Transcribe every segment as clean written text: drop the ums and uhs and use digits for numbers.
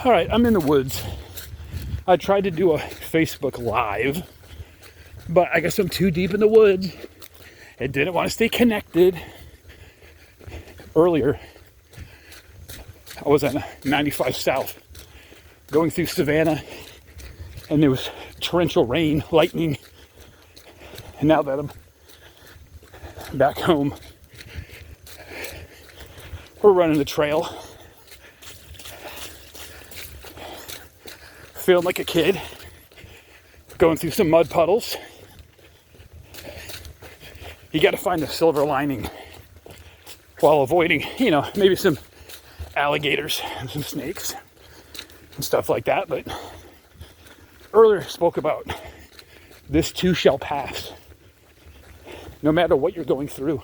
All right, I'm in the woods. I tried to do a Facebook Live, but I guess I'm too deep in the woods and didn't want to stay connected. Earlier, I was on 95 South, going through Savannah, and there was torrential rain, lightning. And now that I'm back home, we're running the trail. Feeling like a kid, going through some mud puddles. You got to find the silver lining while avoiding, maybe some alligators and some snakes and stuff like that. But earlier I spoke about this too shall pass. No matter what you're going through,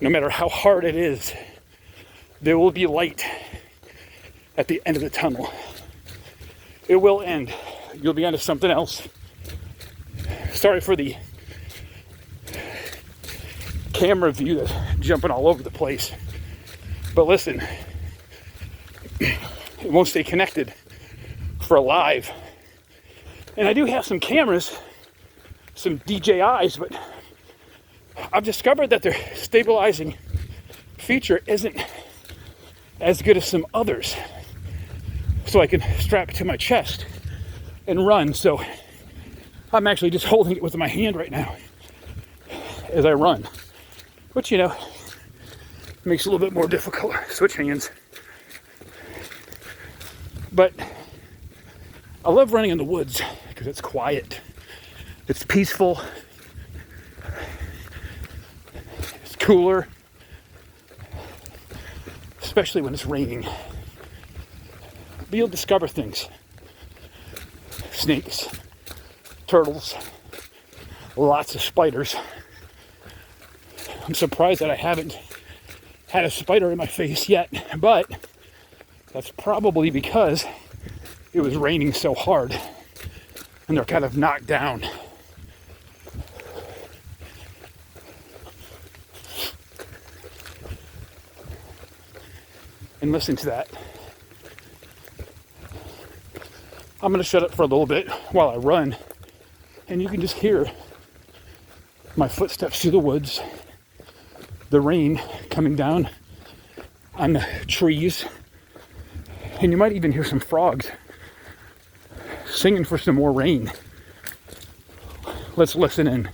no matter how hard it is, there will be light at the end of the tunnel. It will end. You'll be onto something else. Sorry for the camera view that's jumping all over the place. But listen, it won't stay connected for a live. And I do have some cameras, some DJIs, but I've discovered that their stabilizing feature isn't as good as some others. So I can strap it to my chest and run. So I'm actually just holding it with my hand right now as I run, which, makes it a little bit more difficult. Switch hands. But I love running in the woods because it's quiet, it's peaceful, it's cooler, especially when it's raining. But you'll discover things. Snakes, turtles, lots of spiders. I'm surprised that I haven't had a spider in my face yet, but that's probably because it was raining so hard and they're kind of knocked down. And listen to that. I'm going to shut up for a little bit while I run, and you can just hear my footsteps through the woods, the rain coming down on the trees, and you might even hear some frogs singing for some more rain. Let's listen in.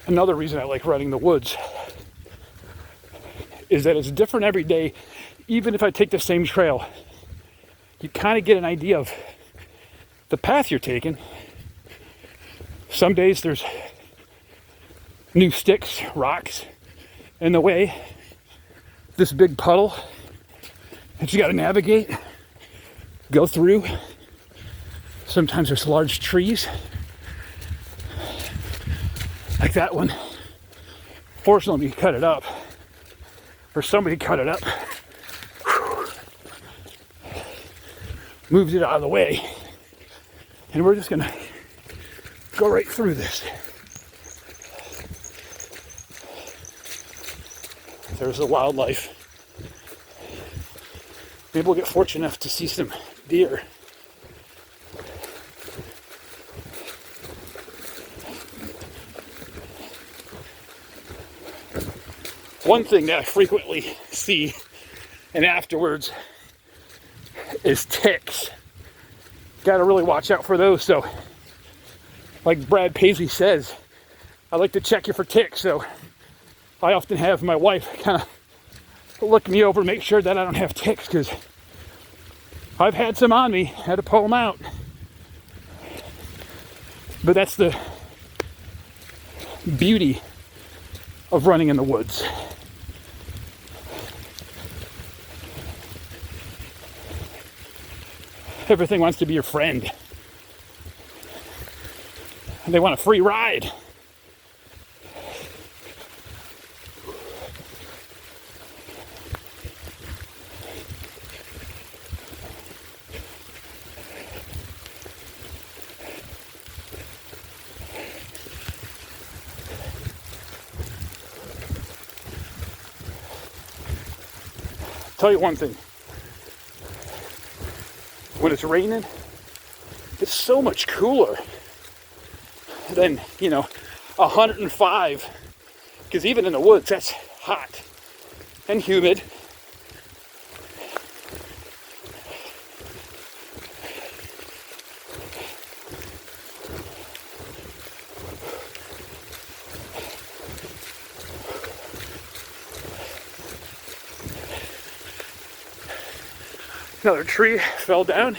Another reason I like running the woods is that it's different every day. Even if I take the same trail, you kind of get an idea of the path you're taking. Some days there's new sticks, rocks in the way, this big puddle that you got to navigate, go through. Sometimes there's large trees, like that one. Fortunately, we cut it up, or somebody cut it up, moved it out of the way, and we're just gonna go right through this. There's the wildlife. Maybe we'll get fortunate enough to see some deer. One thing that I frequently see and afterwards is ticks. Got to really watch out for those. So, like Brad Paisley says, I like to check you for ticks. So, I often have my wife kind of look me over to make sure that I don't have ticks, because I've had some on me, had to pull them out. But that's the beauty of running in the woods. Everything wants to be your friend. They want a free ride. Tell you one thing, when it's raining, it's so much cooler than, 105, because even in the woods, that's hot and humid. Another tree fell down.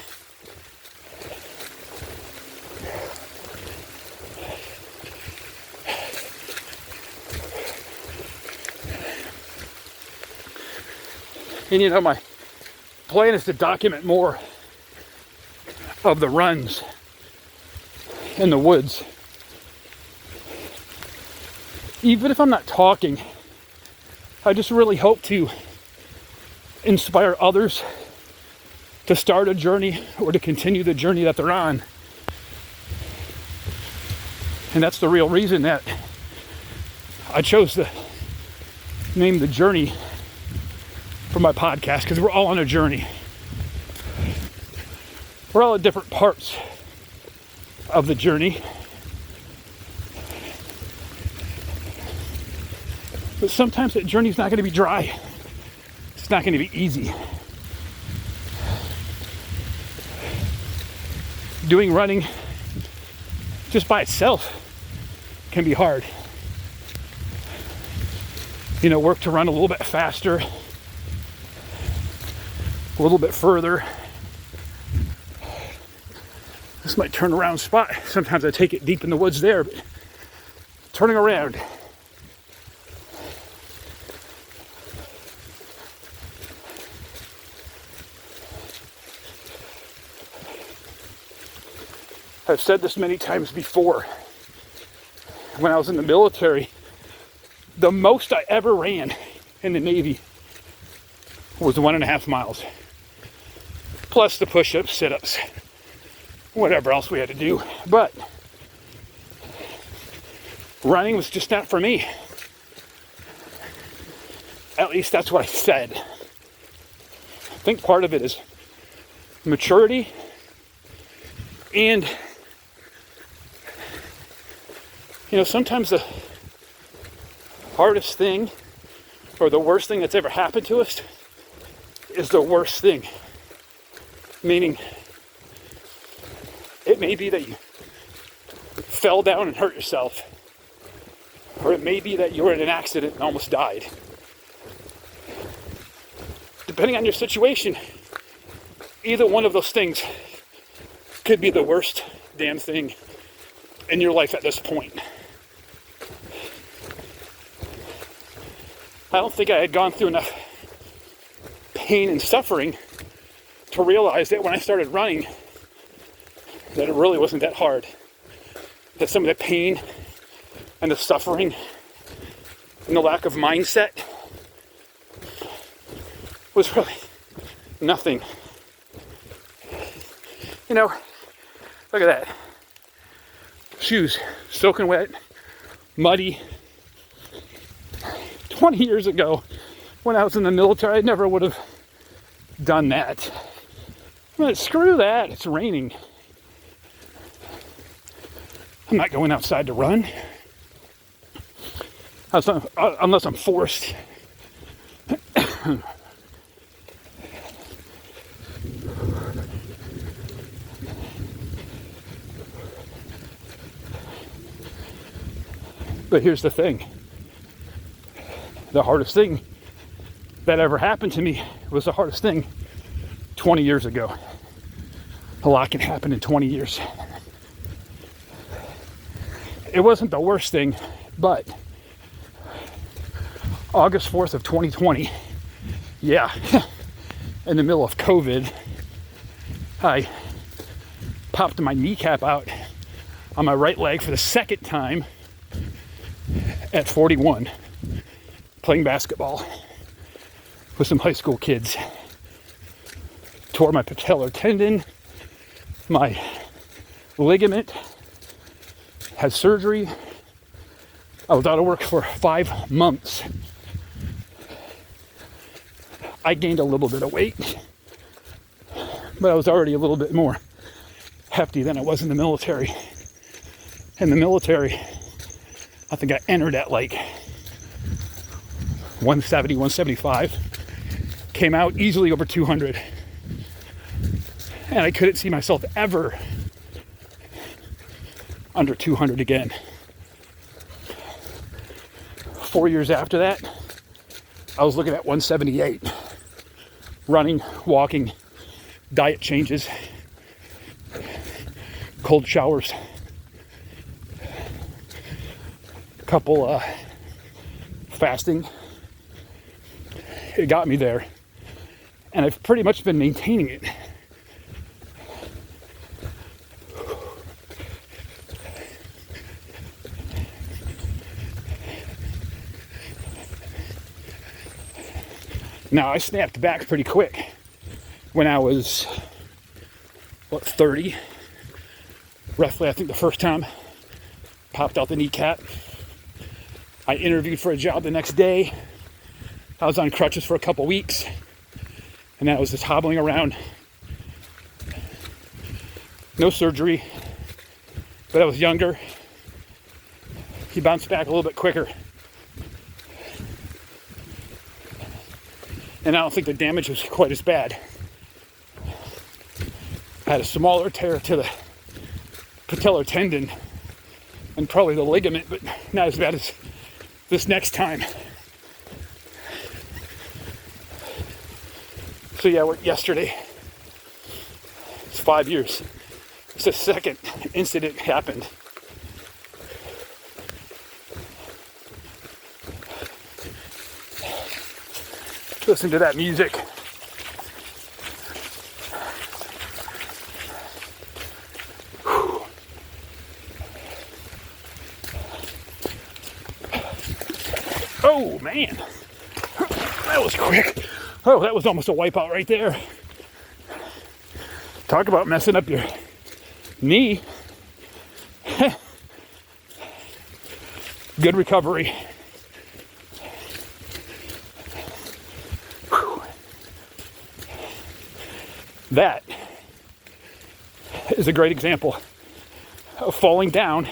And my plan is to document more of the runs in the woods. Even if I'm not talking, I just really hope to inspire others to start a journey or to continue the journey that they're on. And that's the real reason that I chose to name the journey for my podcast, because we're all on a journey. We're all at different parts of the journey. But sometimes that journey's not going to be dry. It's not going to be easy. Doing running just by itself can be hard. Work to run a little bit faster, a little bit further. This might turn around spot. Sometimes I take it deep in the woods there, but turning around. I've said this many times before. When I was in the military, the most I ever ran in the Navy was 1.5 miles. Plus the push-ups, sit-ups, whatever else we had to do. But running was just not for me. At least that's what I said. I think part of it is maturity and sometimes the hardest thing or the worst thing that's ever happened to us is the worst thing. Meaning, it may be that you fell down and hurt yourself, or it may be that you were in an accident and almost died. Depending on your situation, either one of those things could be the worst damn thing in your life at this point. I don't think I had gone through enough pain and suffering to realize that when I started running, that it really wasn't that hard. That some of the pain and the suffering and the lack of mindset was really nothing. Look at that. Shoes soaking wet, muddy. 20 years ago, when I was in the military, I never would have done that. But screw that, it's raining. I'm not going outside to run. Unless I'm forced. But here's the thing. The hardest thing that ever happened to me was the hardest thing 20 years ago. A lot can happen in 20 years. It wasn't the worst thing, but August 4th of 2020, yeah, in the middle of COVID, I popped my kneecap out on my right leg for the second time at 41, playing basketball with some high school kids. Tore my patellar tendon, my ligament, had surgery. I was out of work for 5 months. I gained a little bit of weight, but I was already a little bit more hefty than I was in the military. In the military, I think I entered at like 170, 175, came out easily over 200, and I couldn't see myself ever under 200 again. 4 years after that, I was looking at 178. Running, walking, diet changes, cold showers, couple fasting. It got me there, and I've pretty much been maintaining it. Now, I snapped back pretty quick when I was, 30? Roughly, I think the first time. Popped out the kneecap. I interviewed for a job the next day. I was on crutches for a couple weeks. And then I was just hobbling around. No surgery. But I was younger. He bounced back a little bit quicker. And I don't think the damage was quite as bad. I had a smaller tear to the patellar tendon and probably the ligament, but not as bad as this next time. So yeah, yesterday, it's 5 years. It's the second incident happened. Listen to that music. Whew. Oh man, that was quick. Oh, that was almost a wipeout right there. Talk about messing up your knee. Good recovery. That is a great example of falling down,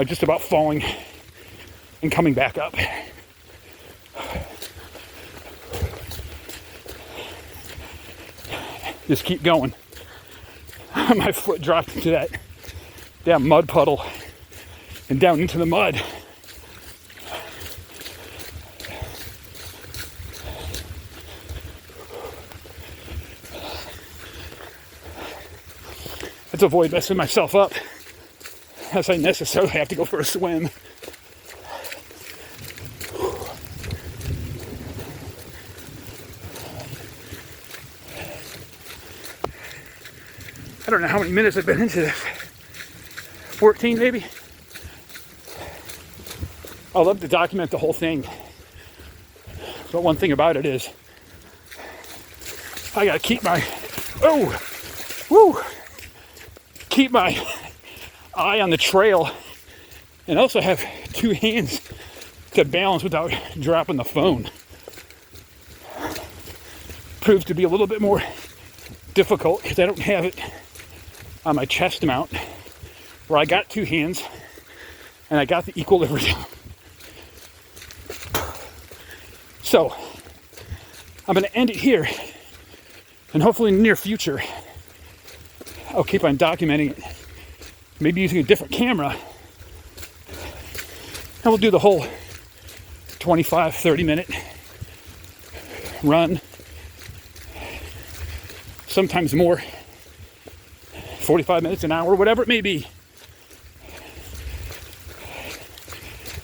just about falling and coming back up. Just keep going. My foot dropped into that damn mud puddle and down into the mud. Let's avoid messing myself up as I necessarily have to go for a swim. I don't know how many minutes I've been into this. 14 maybe? I love to document the whole thing. But one thing about it is I gotta keep my keep my eye on the trail and also have two hands to balance without dropping the phone. proved to be a little bit more difficult because I don't have it on my chest mount where I got 2 hands and I got the equilibrium. So I'm going to end it here, and hopefully in the near future I'll keep on documenting it, maybe using a different camera, and we'll do the whole 25-30 minute run, sometimes more, 45 minutes, an hour, whatever it may be.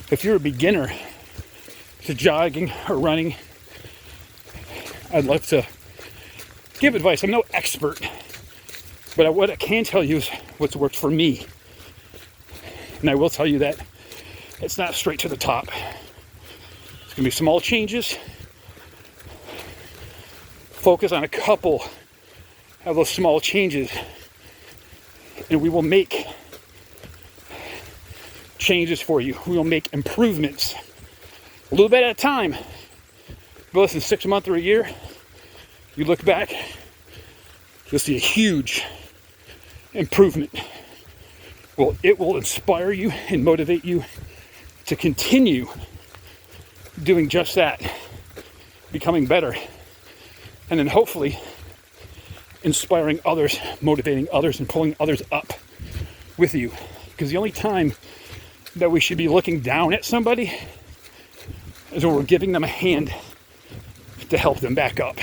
If you're a beginner to jogging or running, I'd love to give advice. I'm no expert, but what I can tell you is what's worked for me. And I will tell you that it's not straight to the top. It's going to be small changes. Focus on a couple of those small changes, and we will make changes for you. We will make improvements a little bit at a time. But listen, 6 months or a year, you look back, you'll see a huge improvement. Well, it will inspire you and motivate you to continue doing just that, becoming better, and then hopefully inspiring others, motivating others, and pulling others up with you. Because the only time that we should be looking down at somebody is when we're giving them a hand to help them back up.